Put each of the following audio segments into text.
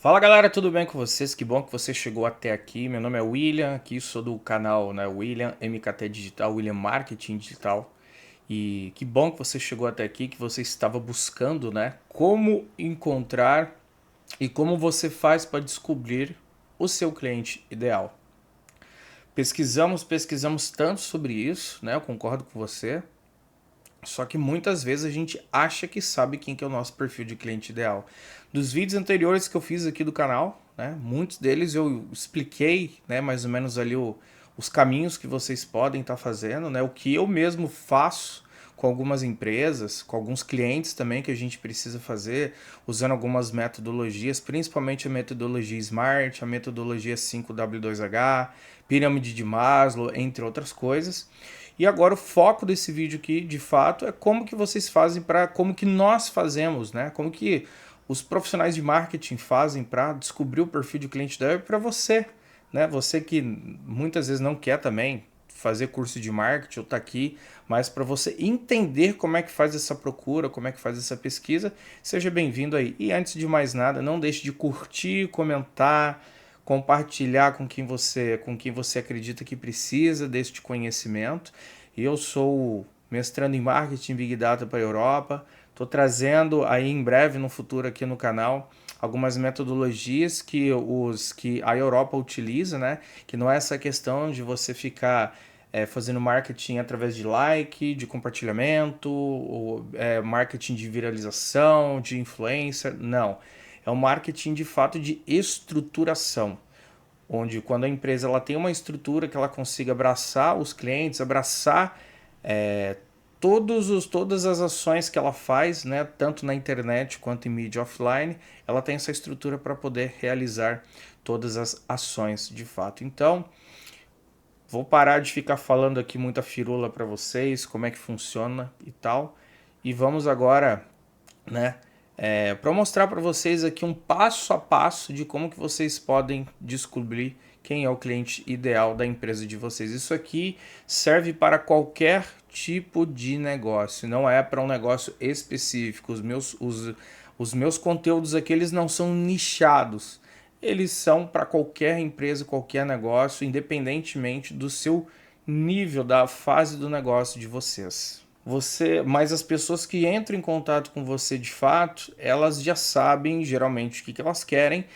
Fala galera, tudo bem com vocês? Que bom que você chegou até aqui. Meu nome é William, aqui sou do canal, né, William MKT Digital, William Marketing Digital. E que bom que você chegou até aqui, que você estava buscando, né, como encontrar e como você faz para descobrir o seu cliente ideal. Pesquisamos tanto sobre isso, né? Eu concordo com você. Só que muitas vezes a gente acha que sabe quem que é o nosso perfil de cliente ideal. Dos vídeos anteriores que eu fiz aqui do canal, né, muitos deles eu expliquei, né, mais ou menos ali os caminhos que vocês podem estar fazendo, né, o que eu mesmo faço com algumas empresas, com alguns clientes também que a gente precisa fazer, usando algumas metodologias, principalmente a metodologia SMART, a metodologia 5W2H, pirâmide de Maslow, entre outras coisas. E agora o foco desse vídeo aqui, de fato, é como que vocês fazem para, como que nós fazemos, né? Como que os profissionais de marketing fazem para descobrir o perfil de cliente ideal para você, né? Você que muitas vezes não quer também fazer curso de marketing ou tá aqui, mas para você entender como é que faz essa procura, como é que faz essa pesquisa, seja bem-vindo aí. E antes de mais nada, não deixe de curtir, comentar, compartilhar com quem você acredita que precisa deste conhecimento. Eu sou mestrando em marketing Big Data para a Europa. Estou trazendo aí em breve, no futuro aqui no canal, algumas metodologias que a Europa utiliza, né? Que não é essa questão de você ficar fazendo marketing através de like, de compartilhamento, ou, marketing de viralização, de influencer. Não. É um marketing de fato de estruturação, onde quando a empresa ela tem uma estrutura que ela consiga abraçar os clientes, abraçar é, todas as ações que ela faz, né, tanto na internet quanto em mídia offline, ela tem essa estrutura para poder realizar todas as ações de fato. Então, vou parar de ficar falando aqui muita firula para vocês, como é que funciona e tal, e vamos agora, né, para mostrar para vocês aqui um passo a passo de como que vocês podem descobrir quem é o cliente ideal da empresa de vocês. Isso aqui serve para qualquer tipo de negócio, não é para um negócio específico. Os meus conteúdos aqui eles não são nichados, eles são para qualquer empresa, qualquer negócio, independentemente do seu nível, da fase do negócio de vocês. Mas as pessoas que entram em contato com você de fato, elas já sabem geralmente o que elas querem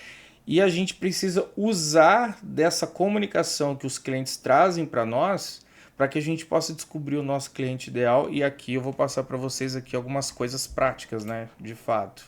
e a gente precisa usar dessa comunicação que os clientes trazem para nós para que a gente possa descobrir o nosso cliente ideal. E aqui eu vou passar para vocês aqui algumas coisas práticas, né, de fato.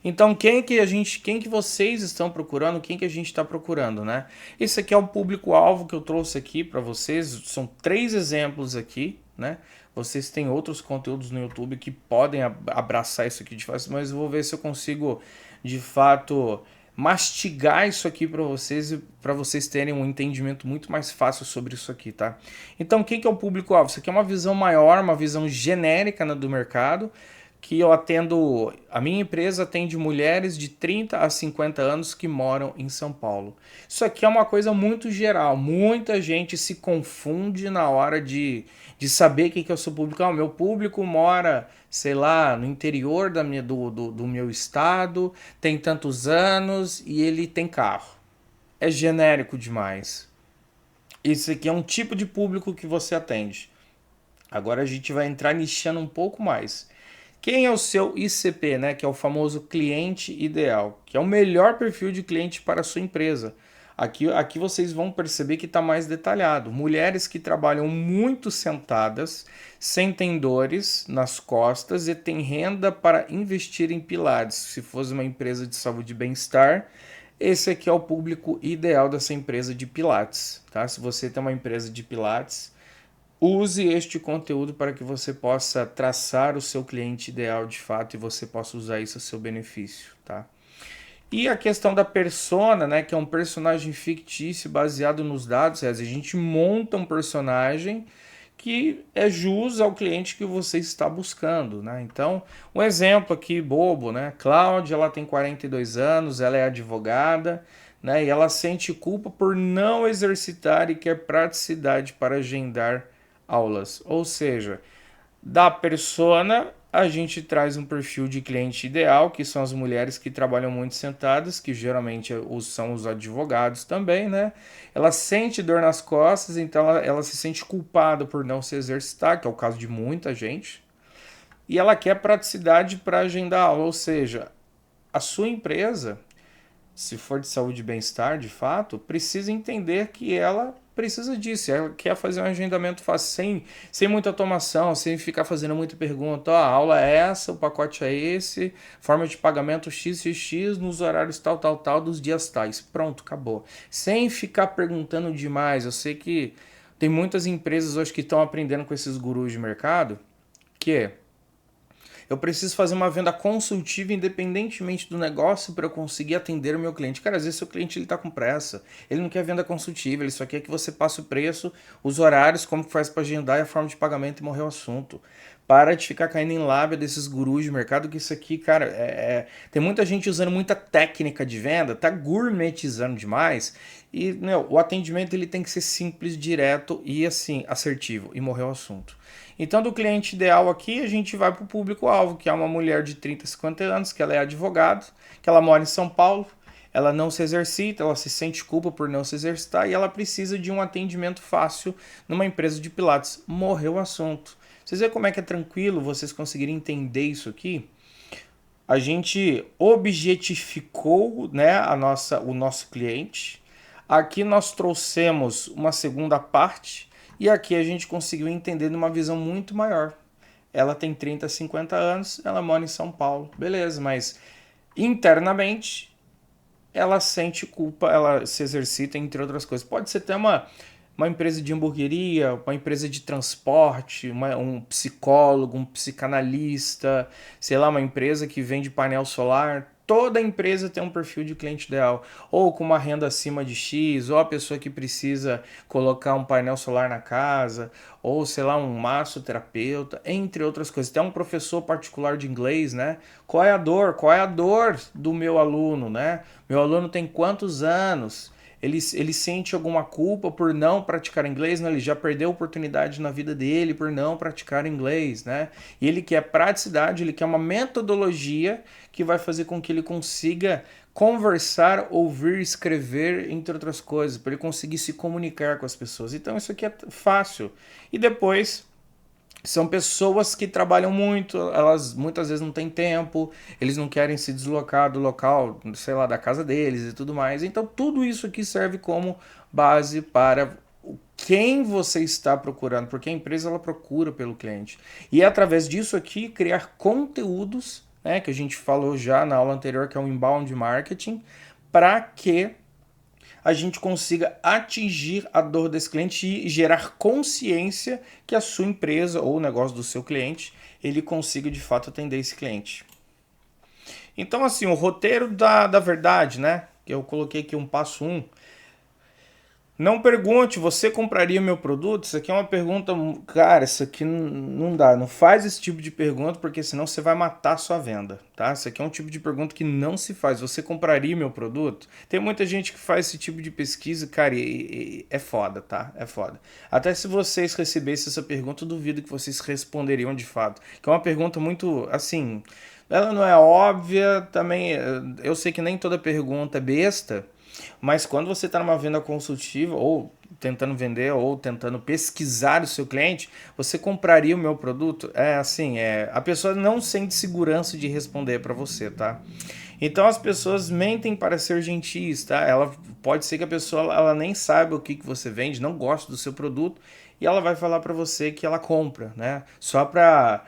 Então, quem que vocês estão procurando, quem que a gente está procurando, né? Esse aqui é o público-alvo que eu trouxe aqui para vocês, são 3 exemplos aqui, né? Vocês têm outros conteúdos no YouTube que podem abraçar isso aqui de fato, mas eu vou ver se eu consigo, de fato, mastigar isso aqui para vocês terem um entendimento muito mais fácil sobre isso aqui, tá? Então, quem que é o público-alvo? Isso aqui é uma visão maior, uma visão genérica, né, do mercado, que eu atendo, a minha empresa atende mulheres de 30 a 50 anos que moram em São Paulo. Isso aqui é uma coisa muito geral, muita gente se confunde na hora de saber quem que é o seu público. Ah, o meu público mora, sei lá, no interior do meu estado, tem tantos anos e ele tem carro. É genérico demais. Esse aqui é um tipo de público que você atende. Agora a gente vai entrar nichando um pouco mais. Quem é o seu ICP, né? Que é o famoso cliente ideal, que é o melhor perfil de cliente para a sua empresa. Aqui vocês vão perceber que está mais detalhado. Mulheres que trabalham muito sentadas, sentem dores nas costas e têm renda para investir em pilates. Se fosse uma empresa de saúde e bem-estar, esse aqui é o público ideal dessa empresa de pilates, tá? Se você tem uma empresa de pilates, use este conteúdo para que você possa traçar o seu cliente ideal de fato e você possa usar isso a seu benefício, tá? E a questão da persona, né, que é um personagem fictício baseado nos dados, a gente monta um personagem que é jus ao cliente que você está buscando, né? Então, um exemplo aqui bobo, né? Cláudia, ela tem 42 anos, ela é advogada, né? E ela sente culpa por não exercitar e quer praticidade para agendar aulas. Ou seja, da persona A gente traz um perfil de cliente ideal, que são as mulheres que trabalham muito sentadas, que geralmente são os advogados também, né? Ela sente dor nas costas, então ela se sente culpada por não se exercitar, que é o caso de muita gente. E ela quer praticidade para agendar aula, ou seja, a sua empresa, se for de saúde e bem-estar, de fato, precisa entender que ela precisa disso. Ela quer fazer um agendamento fácil, sem muita automação, sem ficar fazendo muita pergunta. Ó, a aula é essa, o pacote é esse, forma de pagamento XXX, nos horários tal, tal, tal, dos dias tais. Pronto, acabou. Sem ficar perguntando demais. Eu sei que tem muitas empresas hoje que estão aprendendo com esses gurus de mercado, que eu preciso fazer uma venda consultiva independentemente do negócio para eu conseguir atender o meu cliente. Cara, às vezes o cliente ele tá com pressa, ele não quer venda consultiva, ele só quer que você passe o preço, os horários, como que faz para agendar e a forma de pagamento e morrer o assunto. Para de ficar caindo em lábia desses gurus de mercado, que isso aqui, cara, tem muita gente usando muita técnica de venda, tá gourmetizando demais. E, meu, o atendimento ele tem que ser simples, direto e, assim, assertivo. E morreu o assunto. Então, do cliente ideal aqui, a gente vai para o público-alvo, que é uma mulher de 30, 50 anos, que ela é advogada, que ela mora em São Paulo, ela não se exercita, ela se sente culpa por não se exercitar e ela precisa de um atendimento fácil numa empresa de pilates. Morreu o assunto. Vocês veem como é que é tranquilo vocês conseguirem entender isso aqui? A gente objetificou, né, o nosso cliente. Aqui nós trouxemos uma segunda parte e aqui a gente conseguiu entender numa visão muito maior. Ela tem 30, 50 anos, ela mora em São Paulo, beleza, mas internamente ela sente culpa, ela se exercita, entre outras coisas. Pode ser até uma empresa de hamburgueria, uma empresa de transporte, um psicólogo, um psicanalista, sei lá, uma empresa que vende painel solar. Toda empresa tem um perfil de cliente ideal, ou com uma renda acima de X, ou a pessoa que precisa colocar um painel solar na casa, ou sei lá, um massoterapeuta, entre outras coisas. Tem um professor particular de inglês, né? Qual é a dor? Qual é a dor do meu aluno, né? Meu aluno tem quantos anos? Ele sente alguma culpa por não praticar inglês, né? Ele já perdeu oportunidade na vida dele por não praticar inglês, né? E ele quer praticidade, ele quer uma metodologia que vai fazer com que ele consiga conversar, ouvir, escrever, entre outras coisas, para ele conseguir se comunicar com as pessoas. Então isso aqui é fácil. E depois são pessoas que trabalham muito, elas muitas vezes não têm tempo, eles não querem se deslocar do local, sei lá, da casa deles e tudo mais. Então tudo isso aqui serve como base para quem você está procurando, porque a empresa ela procura pelo cliente. E é através disso aqui criar conteúdos, né, que a gente falou já na aula anterior, que é o inbound marketing, para que a gente consiga atingir a dor desse cliente e gerar consciência que a sua empresa ou o negócio do seu cliente, ele consiga de fato atender esse cliente. Então, assim, o roteiro da verdade, né? Que eu coloquei aqui um passo 1. Não pergunte, você compraria meu produto? Isso aqui é uma pergunta, cara, isso aqui não dá. Não faz esse tipo de pergunta, porque senão você vai matar a sua venda, tá? Isso aqui é um tipo de pergunta que não se faz. Você compraria meu produto? Tem muita gente que faz esse tipo de pesquisa, cara, e é foda, tá? É foda. Até se vocês recebessem essa pergunta, eu duvido que vocês responderiam de fato. Que é uma pergunta muito, assim, ela não é óbvia, também, eu sei que nem toda pergunta é besta, mas quando você está numa venda consultiva, ou tentando vender, ou tentando pesquisar o seu cliente, você compraria o meu produto? É assim, a pessoa não sente segurança de responder para você, tá? Então as pessoas mentem para ser gentis, tá? Ela pode ser que a pessoa ela nem saiba o que você vende, não gosta do seu produto, e ela vai falar para você que ela compra, né? Só para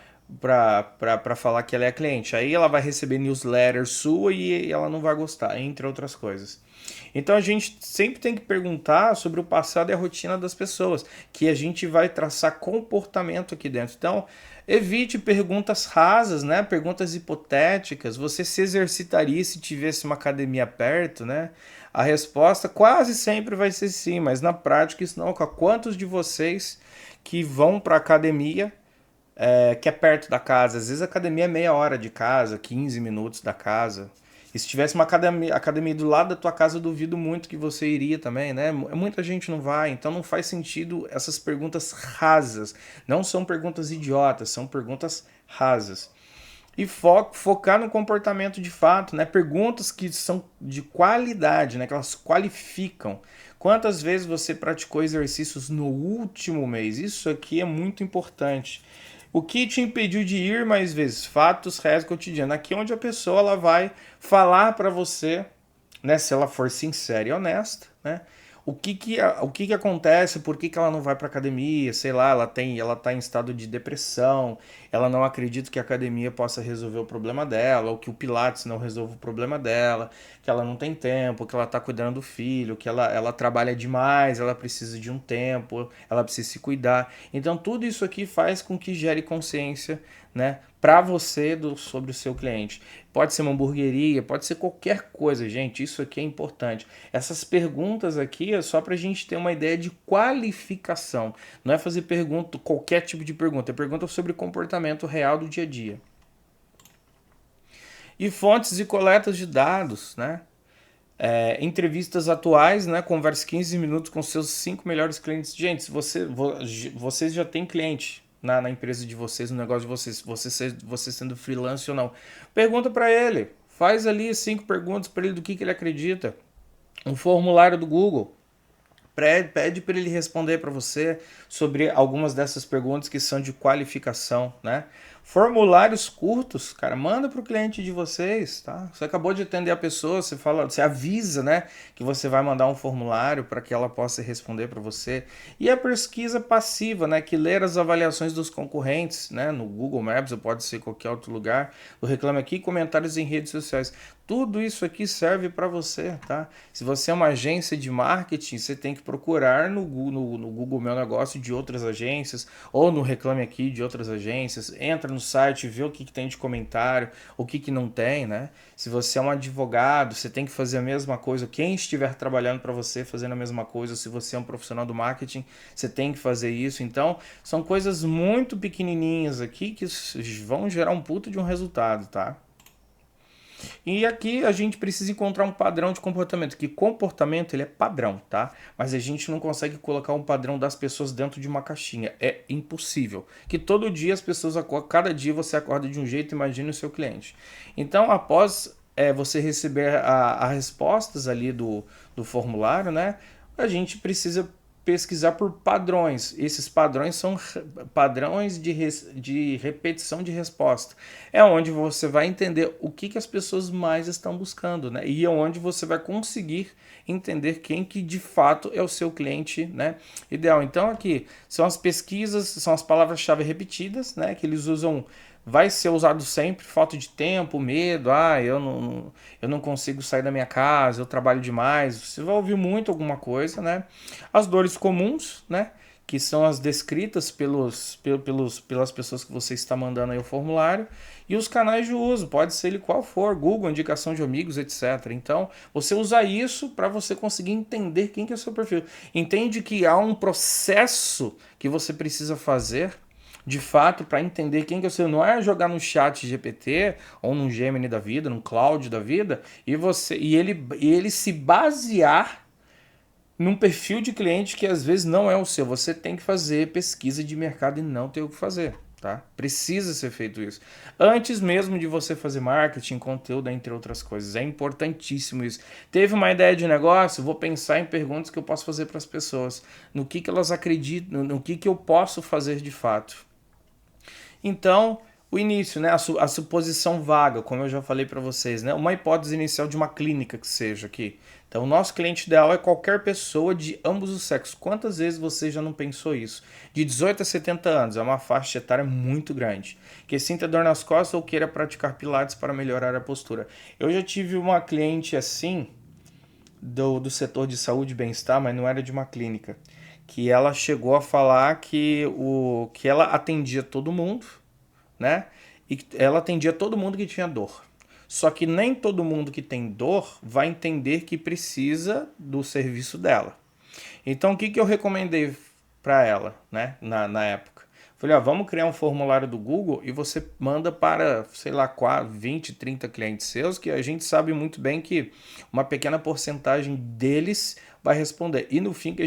falar que ela é cliente. Aí ela vai receber newsletter sua e ela não vai gostar, entre outras coisas. Então a gente sempre tem que perguntar sobre o passado e a rotina das pessoas, que a gente vai traçar comportamento aqui dentro. Então, evite perguntas rasas, né? Perguntas hipotéticas. Você se exercitaria se tivesse uma academia perto, né? A resposta quase sempre vai ser sim, mas na prática isso não ocorre. Quantos de vocês que vão para a academia que é perto da casa? Às vezes a academia é meia hora de casa, 15 minutos da casa. E se tivesse uma academia do lado da tua casa, eu duvido muito que você iria também, né? Muita gente não vai, então não faz sentido essas perguntas rasas. Não são perguntas idiotas, são perguntas rasas. E focar no comportamento de fato, né? Perguntas que são de qualidade, né? Que elas qualificam. Quantas vezes você praticou exercícios no último mês? Isso aqui é muito importante. O que te impediu de ir mais vezes? Fatos reais cotidianos. Aqui é onde a pessoa ela vai falar para você, né? Se ela for sincera e honesta, né? O que que acontece, por que que ela não vai para academia, sei lá, ela tá em estado de depressão, ela não acredita que a academia possa resolver o problema dela, ou que o Pilates não resolve o problema dela, que ela não tem tempo, que ela tá cuidando do filho, que ela trabalha demais, ela precisa de um tempo, ela precisa se cuidar. Então tudo isso aqui faz com que gere consciência, né, para você sobre o seu cliente. Pode ser uma hamburgueria, pode ser qualquer coisa, gente. Isso aqui é importante. Essas perguntas aqui é só para a gente ter uma ideia de qualificação. Não é fazer pergunta, qualquer tipo de pergunta. É pergunta sobre comportamento real do dia a dia. E fontes e coletas de dados, né? Entrevistas atuais, né? Converse 15 minutos com seus 5 melhores clientes. Gente, se vocês já têm cliente na empresa de vocês, no negócio de você sendo freelance ou não. Pergunta para ele. Faz ali 5 perguntas para ele do que ele acredita. Um formulário do Google. Pede para ele responder para você sobre algumas dessas perguntas que são de qualificação, né? Formulários curtos, cara, manda para o cliente de vocês, tá? Você acabou de atender a pessoa, você avisa, né, que você vai mandar um formulário para que ela possa responder para você. E a pesquisa passiva, né, que ler as avaliações dos concorrentes, né, no Google Maps ou pode ser qualquer outro lugar. O Reclame Aqui, comentários em redes sociais. Tudo isso aqui serve para você, tá? Se você é uma agência de marketing, você tem que procurar no Google Meu Negócio de outras agências ou no Reclame Aqui de outras agências. Entra no site, vê o que tem de comentário, o que não tem, né? Se você é um advogado, você tem que fazer a mesma coisa. Quem estiver trabalhando para você fazendo a mesma coisa, se você é um profissional do marketing, você tem que fazer isso. Então, são coisas muito pequenininhas aqui que vão gerar um puto de um resultado, tá? E aqui a gente precisa encontrar um padrão de comportamento, que comportamento ele é padrão, tá? Mas a gente não consegue colocar um padrão das pessoas dentro de uma caixinha, é impossível. Que todo dia as pessoas acordam, cada dia você acorda de um jeito, imagine o seu cliente. Então, após você receber as respostas ali do formulário, né? A gente precisa pesquisar por padrões. Esses padrões são padrões de repetição de resposta. É onde você vai entender o que as pessoas mais estão buscando, né? E é onde você vai conseguir entender quem que de fato é o seu cliente, né, ideal. Então aqui são as pesquisas, são as palavras-chave repetidas, né, que eles usam. Vai ser usado sempre, falta de tempo, medo, eu não consigo sair da minha casa, eu trabalho demais. Você vai ouvir muito alguma coisa, né? As dores comuns, né? Que são as descritas pelas pessoas que você está mandando aí o formulário. E os canais de uso, pode ser ele qual for, Google, indicação de amigos, etc. Então, você usa isso para você conseguir entender quem que é o seu perfil. Entende que há um processo que você precisa fazer de fato, para entender quem que você não é jogar no chat GPT ou num Gemini da vida, num Cloud da vida, ele se basear num perfil de cliente que às vezes não é o seu. Você tem que fazer pesquisa de mercado e não ter o que fazer, tá? Precisa ser feito isso. Antes mesmo de você fazer marketing, conteúdo, entre outras coisas. É importantíssimo isso. Teve uma ideia de negócio? Vou pensar em perguntas que eu posso fazer para as pessoas. No que elas acreditam, no que eu posso fazer de fato. Então, o início, né, a suposição vaga, como eu já falei para vocês, né, uma hipótese inicial de uma clínica que seja aqui. Então, o nosso cliente ideal é qualquer pessoa de ambos os sexos. Quantas vezes você já não pensou isso? De 18 a 70 anos, é uma faixa etária muito grande. Que sinta dor nas costas ou queira praticar pilates para melhorar a postura. Eu já tive uma cliente assim, do setor de saúde e bem-estar, mas não era de uma clínica, que ela chegou a falar que ela atendia todo mundo, né? E ela atendia todo mundo que tinha dor. Só que nem todo mundo que tem dor vai entender que precisa do serviço dela. Então, o que eu recomendei para ela, né, na época? Falei, ó, vamos criar um formulário do Google e você manda para, sei lá, 20, 30 clientes seus, que a gente sabe muito bem que uma pequena porcentagem deles vai responder. E no fim que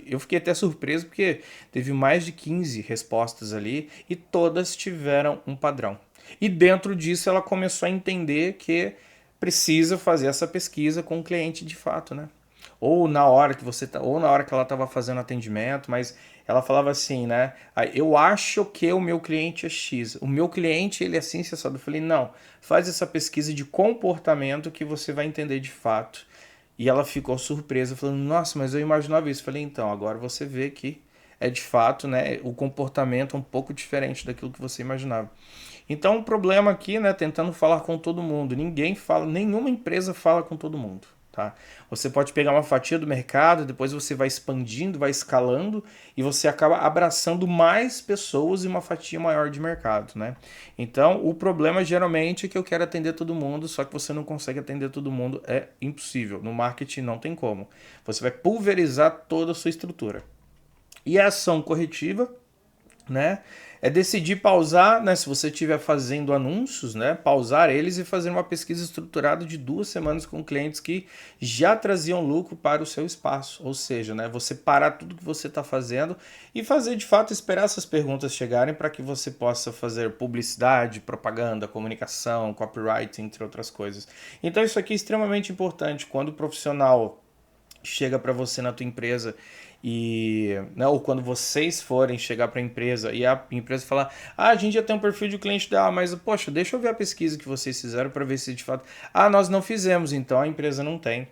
eu fiquei até surpreso porque teve mais de 15 respostas ali e todas tiveram um padrão. E dentro disso ela começou a entender que precisa fazer essa pesquisa com o cliente de fato, né? Ou na hora que você tá, ou na hora que ela estava fazendo atendimento, mas ela falava assim, né? Eu acho que o meu cliente é X. O meu cliente, ele é assim, assado. Eu falei, não, faz essa pesquisa de comportamento que você vai entender de fato. E ela ficou surpresa, falando, nossa, mas eu imaginava isso. Eu falei, então, agora você vê que é de fato, né, o comportamento é um pouco diferente daquilo que você imaginava. Então, o problema aqui, né, tentando falar com todo mundo, ninguém fala, nenhuma empresa fala com todo mundo. Tá? Você pode pegar uma fatia do mercado, depois você vai expandindo, vai escalando e você acaba abraçando mais pessoas e uma fatia maior de mercado, né? Então, o problema geralmente é que eu quero atender todo mundo, só que você não consegue atender todo mundo, é impossível. No marketing não tem como. Você vai pulverizar toda a sua estrutura. E a ação corretiva, né? É decidir pausar, né? Se você estiver fazendo anúncios, né? Pausar eles e fazer uma pesquisa estruturada de 2 semanas com clientes que já traziam lucro para o seu espaço. Ou seja, né? Você parar tudo que você está fazendo e fazer de fato esperar essas perguntas chegarem para que você possa fazer publicidade, propaganda, comunicação, copyright, entre outras coisas. Então isso aqui é extremamente importante quando o profissional chega para você na tua empresa e, né, ou quando vocês forem chegar para a empresa e a empresa falar, a gente já tem um perfil de cliente ideal, mas poxa, deixa eu ver a pesquisa que vocês fizeram para ver se de fato, nós não fizemos, então a empresa não tem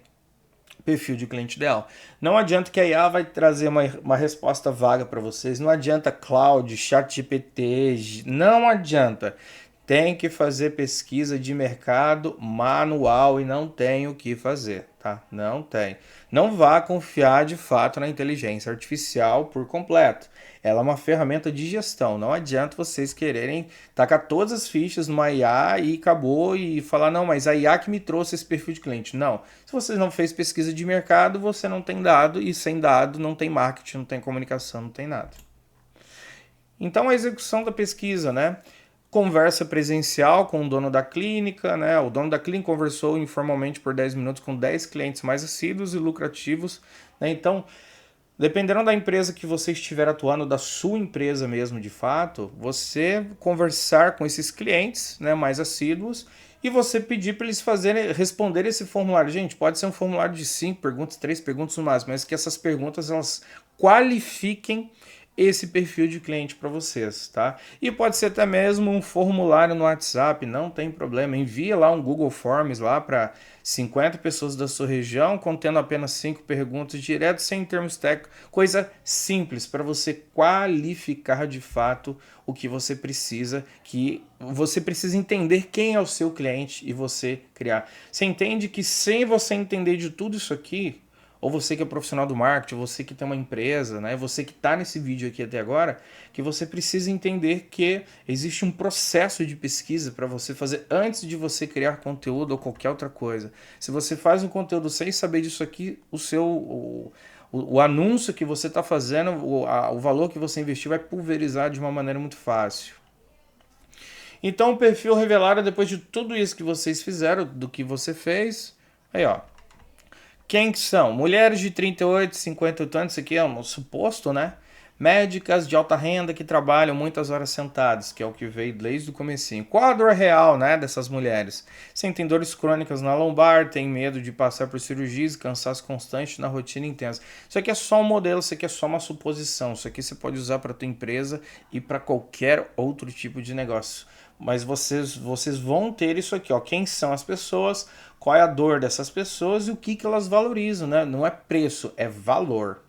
perfil de cliente ideal. Não adianta que a IA vai trazer uma resposta vaga para vocês, não adianta cloud, chat GPT, não adianta. Tem que fazer pesquisa de mercado manual e não tem o que fazer, tá? Não tem. Não vá confiar de fato na inteligência artificial por completo. Ela é uma ferramenta de gestão. Não adianta vocês quererem tacar todas as fichas numa IA e acabou e falar, não, mas a IA que me trouxe esse perfil de cliente. Não. Se você não fez pesquisa de mercado, você não tem dado e sem dado não tem marketing, não tem comunicação, não tem nada. Então a execução da pesquisa, né? Conversa presencial com o dono da clínica, né? O dono da clínica conversou informalmente por 10 minutos com 10 clientes mais assíduos e lucrativos, né? Então, dependendo da empresa que você estiver atuando, da sua empresa mesmo de fato, você conversar com esses clientes, né, mais assíduos e você pedir para eles responder esse formulário. Gente, pode ser um formulário de 5 perguntas, 3 perguntas no máximo, mas que essas perguntas elas qualifiquem esse perfil de cliente para vocês, tá? E pode ser até mesmo um formulário no WhatsApp, não tem problema. Envia lá um Google Forms lá para 50 pessoas da sua região, contendo apenas 5 perguntas direto, sem termos técnicos, coisa simples para você qualificar de fato o que você precisa, que você precisa entender quem é o seu cliente e você criar. Você entende que sem você entender de tudo isso aqui, ou você que é profissional do marketing, você que tem uma empresa, né, você que está nesse vídeo aqui até agora, que você precisa entender que existe um processo de pesquisa para você fazer antes de você criar conteúdo ou qualquer outra coisa. Se você faz um conteúdo sem saber disso aqui, o anúncio que você está fazendo, o valor que você investiu vai pulverizar de uma maneira muito fácil. Então o perfil revelado depois de tudo isso que vocês fizeram, do que você fez, aí ó, quem que são? Mulheres de 38, 58 anos, isso aqui é um suposto, né? Médicas de alta renda que trabalham muitas horas sentadas, que é o que veio desde o comecinho. Qual a dor real, né, dessas mulheres? Sentem dores crônicas na lombar, têm medo de passar por cirurgias, cansaço constante na rotina intensa. Isso aqui é só um modelo, isso aqui é só uma suposição. Isso aqui você pode usar para tua empresa e para qualquer outro tipo de negócio. Mas vocês vão ter isso aqui, ó. Quem são as pessoas, qual é a dor dessas pessoas e o que elas valorizam, né? Não é preço, é valor.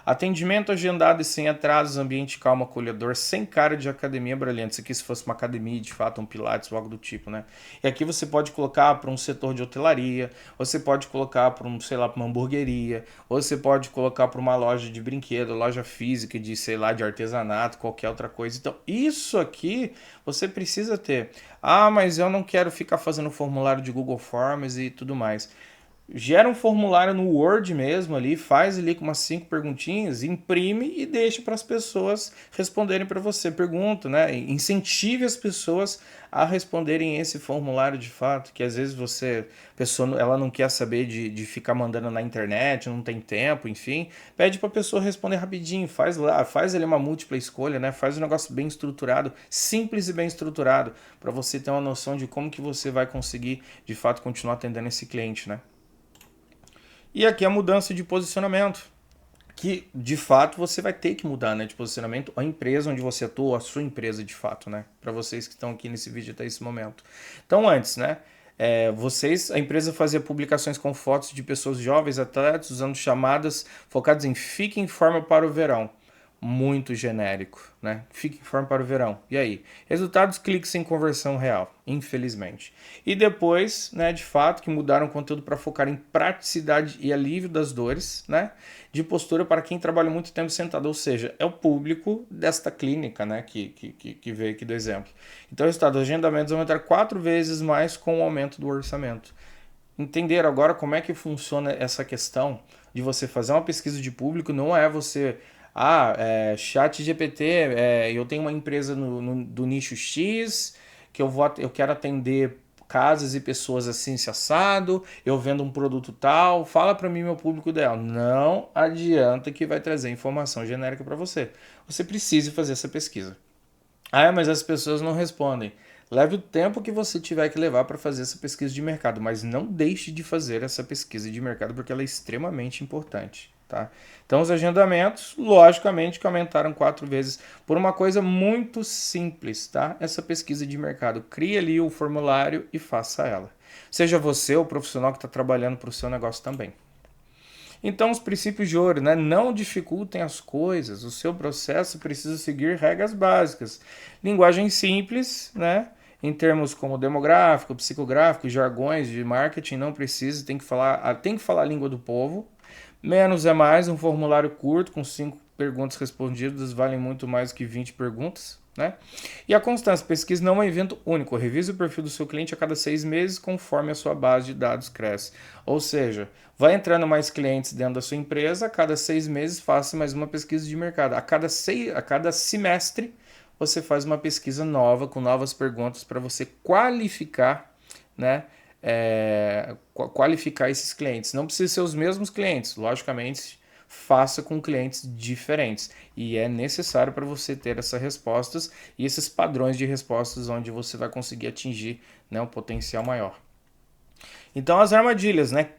Atendimento agendado e sem atrasos, ambiente calmo, acolhedor, sem cara de academia brilhante. Isso aqui se fosse uma academia, de fato, um pilates ou algo do tipo, né? E aqui você pode colocar para um setor de hotelaria, você pode colocar para um, sei lá, para uma hamburgueria, ou você pode colocar para uma loja de brinquedo, loja física de, sei lá, de artesanato, qualquer outra coisa. Então, isso aqui você precisa ter. Ah, mas eu não quero ficar fazendo formulário de Google Forms e tudo mais. gera um formulário no Word mesmo ali, faz ali com umas 5 perguntinhas, imprime e deixa para as pessoas responderem para você. Pergunta, né? Incentive as pessoas a responderem esse formulário de fato, que às vezes a pessoa, ela não quer saber de ficar mandando na internet, não tem tempo, enfim. Pede para a pessoa responder rapidinho, faz lá, faz ali uma múltipla escolha, né? Faz um negócio bem estruturado, simples e bem estruturado, para você ter uma noção de como que você vai conseguir, de fato, continuar atendendo esse cliente, né? E aqui a mudança de posicionamento, que de fato você vai ter que mudar, né, de posicionamento, a empresa onde você atua, a sua empresa de fato, né, para vocês que estão aqui nesse vídeo até esse momento. Então antes, né, a empresa fazia publicações com fotos de pessoas jovens, atletas, usando chamadas focadas em fique em forma para o verão. Muito genérico, né? Fique em forma para o verão. E aí? Resultados, cliques sem conversão real, infelizmente. E depois, né, de fato, que mudaram o conteúdo para focar em praticidade e alívio das dores, né? De postura para quem trabalha muito tempo sentado, ou seja, é o público desta clínica, né, que veio aqui do exemplo. Então, o resultado, os agendamentos aumentaram 4 vezes mais com o aumento do orçamento. Entenderam agora como é que funciona essa questão de você fazer uma pesquisa de público? Não é você, chat GPT, eu tenho uma empresa do nicho X, que eu quero atender casas e pessoas assim se assado, eu vendo um produto tal, fala para mim meu público ideal. Não adianta que vai trazer informação genérica para você. Você precisa fazer essa pesquisa. Ah, mas as pessoas não respondem. Leve o tempo que você tiver que levar para fazer essa pesquisa de mercado, mas não deixe de fazer essa pesquisa de mercado porque ela é extremamente importante, tá? Então os agendamentos, logicamente, que aumentaram 4 vezes por uma coisa muito simples, tá? Essa pesquisa de mercado. Crie ali o formulário e faça ela. Seja você o profissional que está trabalhando para o seu negócio também. Então, os princípios de ouro, né? Não dificultem as coisas. O seu processo precisa seguir regras básicas. Linguagem simples, né? Em termos como demográfico, psicográfico, jargões de marketing, não precisa, tem que falar a língua do povo. Menos é mais, um formulário curto com 5 perguntas respondidas valem muito mais do que 20 perguntas. Né? E a constância, pesquisa não é um evento único. Revise o perfil do seu cliente a cada 6 meses, conforme a sua base de dados cresce. Ou seja, vai entrando mais clientes dentro da sua empresa, a cada 6 meses faça mais uma pesquisa de mercado. A cada semestre você faz uma pesquisa nova, com novas perguntas para você qualificar, né? Qualificar esses clientes. Não precisa ser os mesmos clientes, logicamente faça com clientes diferentes. E é necessário para você ter essas respostas e esses padrões de respostas onde você vai conseguir atingir, né, um potencial maior. Então as armadilhas, né?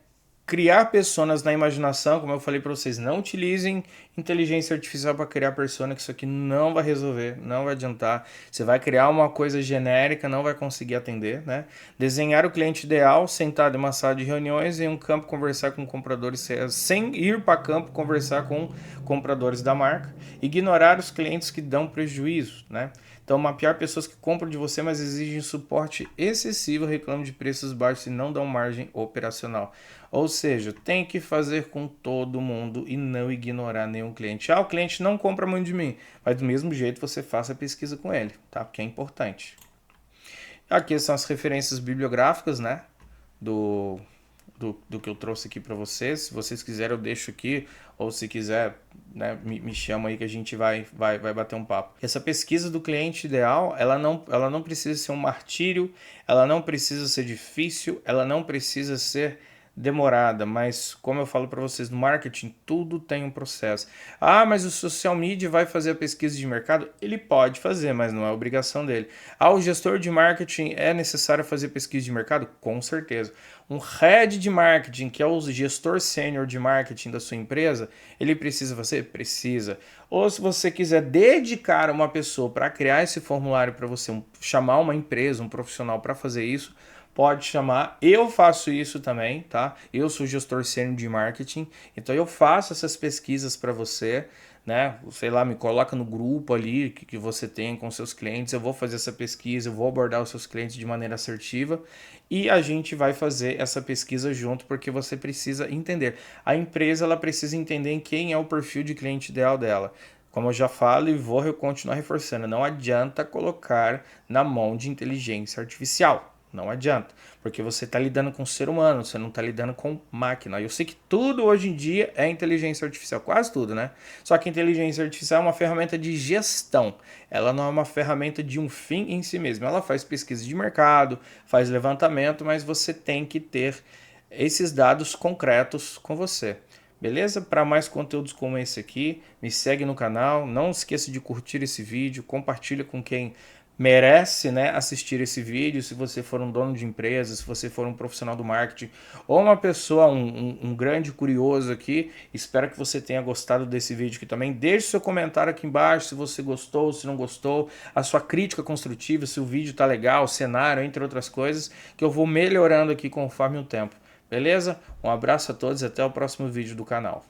Criar personas na imaginação, como eu falei para vocês, não utilizem inteligência artificial para criar persona, que isso aqui não vai resolver, não vai adiantar. Você vai criar uma coisa genérica, não vai conseguir atender, né? Desenhar o cliente ideal, sentado em uma sala de reuniões, em um campo conversar com compradores, sem ir para campo conversar com compradores da marca. Ignorar os clientes que dão prejuízo, né? Então, mapear pessoas que compram de você, mas exigem suporte excessivo, reclamam de preços baixos e não dão margem operacional. Ou seja, tem que fazer com todo mundo e não ignorar nenhum cliente. O cliente não compra muito de mim, mas do mesmo jeito você faça a pesquisa com ele, tá? Porque é importante. Aqui são as referências bibliográficas, né? Do que eu trouxe aqui para vocês. Se vocês quiserem, eu deixo aqui, ou se quiser, né, me chama aí que a gente vai bater um papo. Essa pesquisa do cliente ideal, ela não precisa ser um martírio, ela não precisa ser difícil, ela não precisa ser demorada, mas como eu falo para vocês, no marketing tudo tem um processo. Mas o social media vai fazer a pesquisa de mercado? Ele pode fazer, mas não é obrigação dele. O gestor de marketing é necessário fazer pesquisa de mercado? Com certeza. Um head de marketing, que é o gestor sênior de marketing da sua empresa, ele precisa fazer? Precisa. Ou se você quiser dedicar uma pessoa para criar esse formulário para você, chamar uma empresa, um profissional para fazer isso, pode chamar. Eu faço isso também, tá? Eu sou gestor sênior de marketing, então eu faço essas pesquisas para você, né? Sei lá, me coloca no grupo ali que você tem com seus clientes, eu vou fazer essa pesquisa, eu vou abordar os seus clientes de maneira assertiva e a gente vai fazer essa pesquisa junto porque você precisa entender. A empresa ela precisa entender quem é o perfil de cliente ideal dela. Como eu já falo e vou continuar reforçando, não adianta colocar na mão de inteligência artificial. Não adianta, porque você está lidando com ser humano, você não está lidando com máquina. Eu sei que tudo hoje em dia é inteligência artificial, quase tudo, né? Só que a inteligência artificial é uma ferramenta de gestão, ela não é uma ferramenta de um fim em si mesma. Ela faz pesquisa de mercado, faz levantamento, mas você tem que ter esses dados concretos com você. Beleza? Para mais conteúdos como esse aqui, me segue no canal. Não esqueça de curtir esse vídeo, compartilha com quem merece, né, assistir esse vídeo. Se você for um dono de empresa, se você for um profissional do marketing ou uma pessoa, um grande curioso aqui, espero que você tenha gostado desse vídeo aqui também. Deixe seu comentário aqui embaixo se você gostou, se não gostou, a sua crítica construtiva, se o vídeo tá legal, o cenário, entre outras coisas, que eu vou melhorando aqui conforme o tempo. Beleza? Um abraço a todos e até o próximo vídeo do canal.